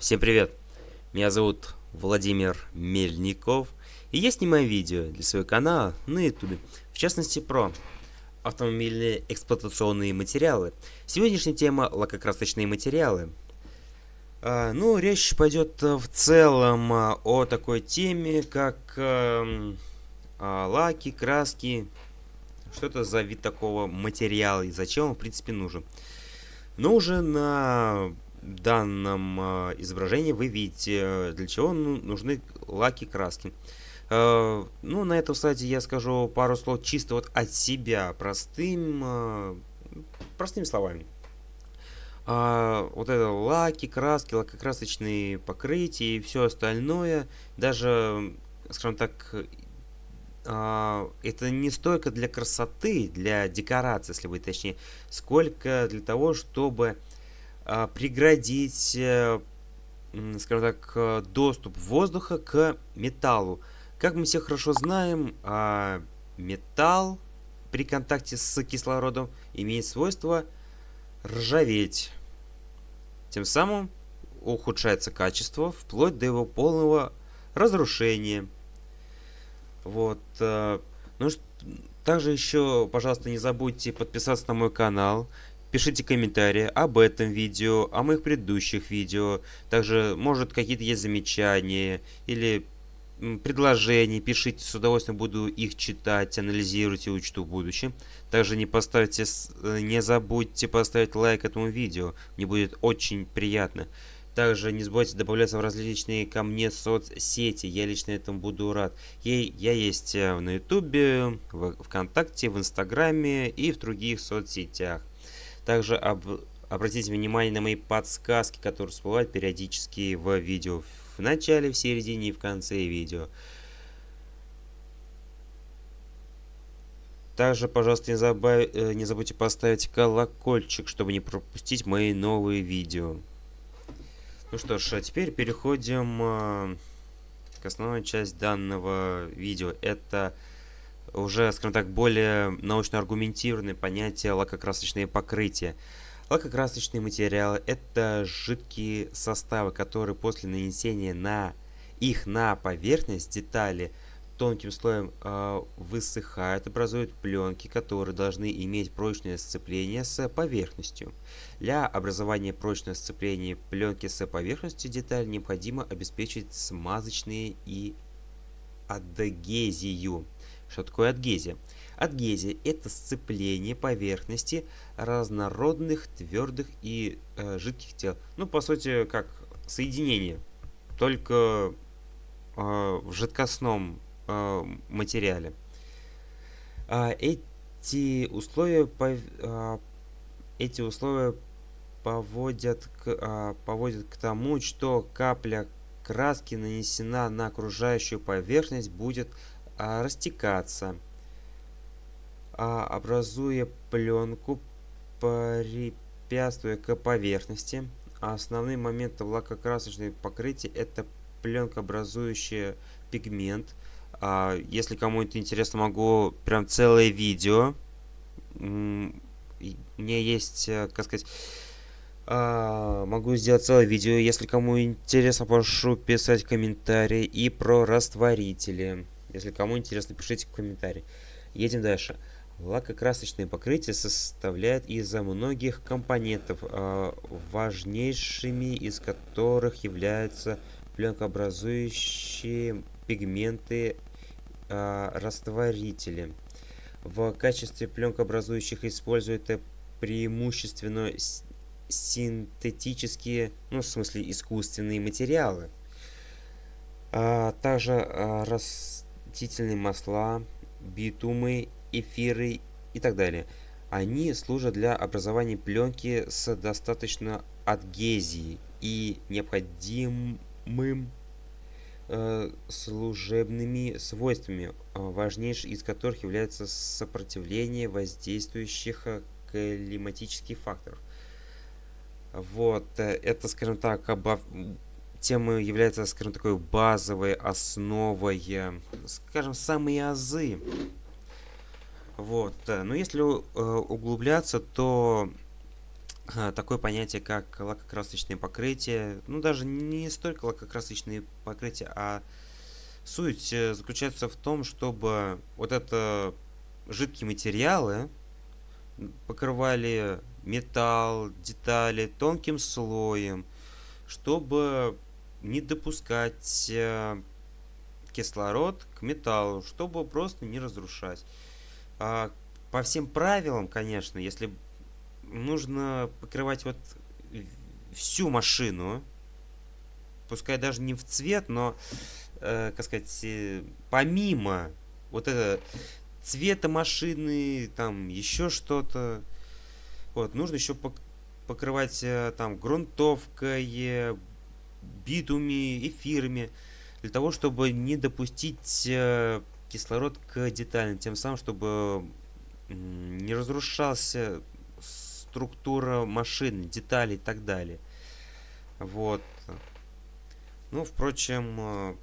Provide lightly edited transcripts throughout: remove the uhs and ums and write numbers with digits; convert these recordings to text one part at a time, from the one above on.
Всем привет! Меня зовут Владимир Мельников, и я снимаю видео для своего канала на YouTube, в частности про автомобильные эксплуатационные материалы. Сегодняшняя тема — лакокрасочные материалы. Речь пойдет в целом о такой теме, как лаки, краски. Что это за вид такого материала и зачем он в принципе нужен? Но уже на данном изображении вы видите, для чего нужны лаки, краски. На этом слайде я скажу пару слов чисто вот от себя, простыми словами. Вот это лаки, краски, лакокрасочные покрытия и все остальное, даже, скажем так, это не столько для красоты, для декорации, если быть точнее, сколько для того, чтобы преградить, скажем так, доступ воздуха к металлу. Как мы все хорошо знаем, металл при контакте с кислородом имеет свойство ржаветь. Тем самым ухудшается качество вплоть до его полного разрушения. Вот. Также еще, пожалуйста, не забудьте подписаться на мой канал. Пишите комментарии об этом видео, о моих предыдущих видео. Также, может, какие-то есть замечания или предложения. Пишите, с удовольствием буду их читать, анализировать и учту в будущем. Также не забудьте поставить лайк этому видео. Мне будет очень приятно. Также не забывайте добавляться в различные ко мне соцсети. Я лично этому буду рад. Я есть на Ютубе, в ВКонтакте, в Инстаграме и в других соцсетях. Также обратите внимание на мои подсказки, которые всплывают периодически в видео. В начале, в середине и в конце видео. Также, пожалуйста, не забудьте поставить колокольчик, чтобы не пропустить мои новые видео. Ну что ж, а теперь переходим к основной части данного видео. Это уже, скажем так, более научно аргументированное понятие лакокрасочные покрытия. Лакокрасочные материалы — это жидкие составы, которые после нанесения на поверхность детали тонким слоем высыхают, образуют пленки, которые должны иметь прочное сцепление с поверхностью. Для образования прочного сцепления пленки с поверхностью детали необходимо обеспечить смазочные и адгезию. Что такое адгезия? Адгезия — это сцепление поверхности разнородных твердых и жидких тел. По сути, как соединение, только в жидкостном материале. Эти условия поводят к тому, что капля краски нанесена на окружающую поверхность будет растекаться, образуя пленку, препятствуя к поверхности. Основные моменты лакокрасочного покрытия — это пленкообразующий пигмент. Если кому это интересно, могу прям целое видео. У меня есть, как сказать, могу сделать целое видео. Если кому интересно, прошу писать комментарии. И про растворители. Если кому интересно, пишите в комментарии. Едем дальше. Лакокрасочное покрытие составляет из многих компонентов, важнейшими из которых являются пленкообразующие пигменты, растворители. В качестве пленкообразующих используют преимущественно синтетические, в смысле искусственные материалы, также растительные масла, битумы, эфиры и так далее. Они служат для образования пленки с достаточно адгезией и необходимым служебными свойствами, важнейшим из которых является сопротивление воздействующих климатических факторов. Вот, это, скажем так, тема является, скажем, такой базовой основой, скажем, самые азы. Вот, но если углубляться, то такое понятие, как лакокрасочные покрытия. Ну, даже не столько лакокрасочные покрытия, а суть заключается в том, чтобы вот это жидкие материалы покрывали металл, детали тонким слоем, чтобы не допускать кислород к металлу, чтобы просто не разрушать. А, по всем правилам, конечно, если нужно покрывать вот всю машину, пускай даже не в цвет, но, как сказать, помимо вот это цвета машины, там еще что-то, вот, нужно еще покрывать там грунтовкой, битумами, эфирами, для того, чтобы не допустить кислород к деталям, тем самым, чтобы не разрушался структура машин, деталей и так далее. Вот. Ну, впрочем,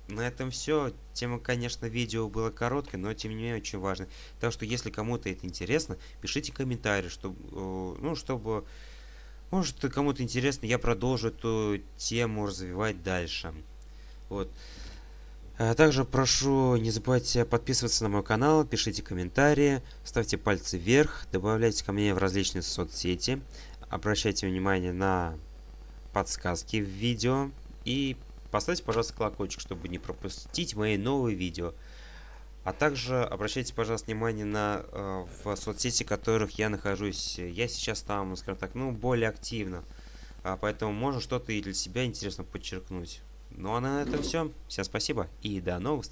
на этом все. Тема, конечно, видео было короткой, но тем не менее очень важной. Так что, если кому-то это интересно, пишите комментарии, чтобы, ну, чтобы, может, кому-то интересно, я продолжу эту тему развивать дальше. Вот. Также прошу не забывайте подписываться на мой канал, пишите комментарии, ставьте пальцы вверх, добавляйте ко мне в различные соцсети, обращайте внимание на подсказки в видео и поставьте, пожалуйста, колокольчик, чтобы не пропустить мои новые видео. А также обращайте, пожалуйста, внимание на в соцсети, в которых я нахожусь. Я сейчас там, скажем так, ну, более активно, поэтому можно что-то и для себя интересно подчеркнуть. Ну а на этом все. Всем спасибо и до новых встреч.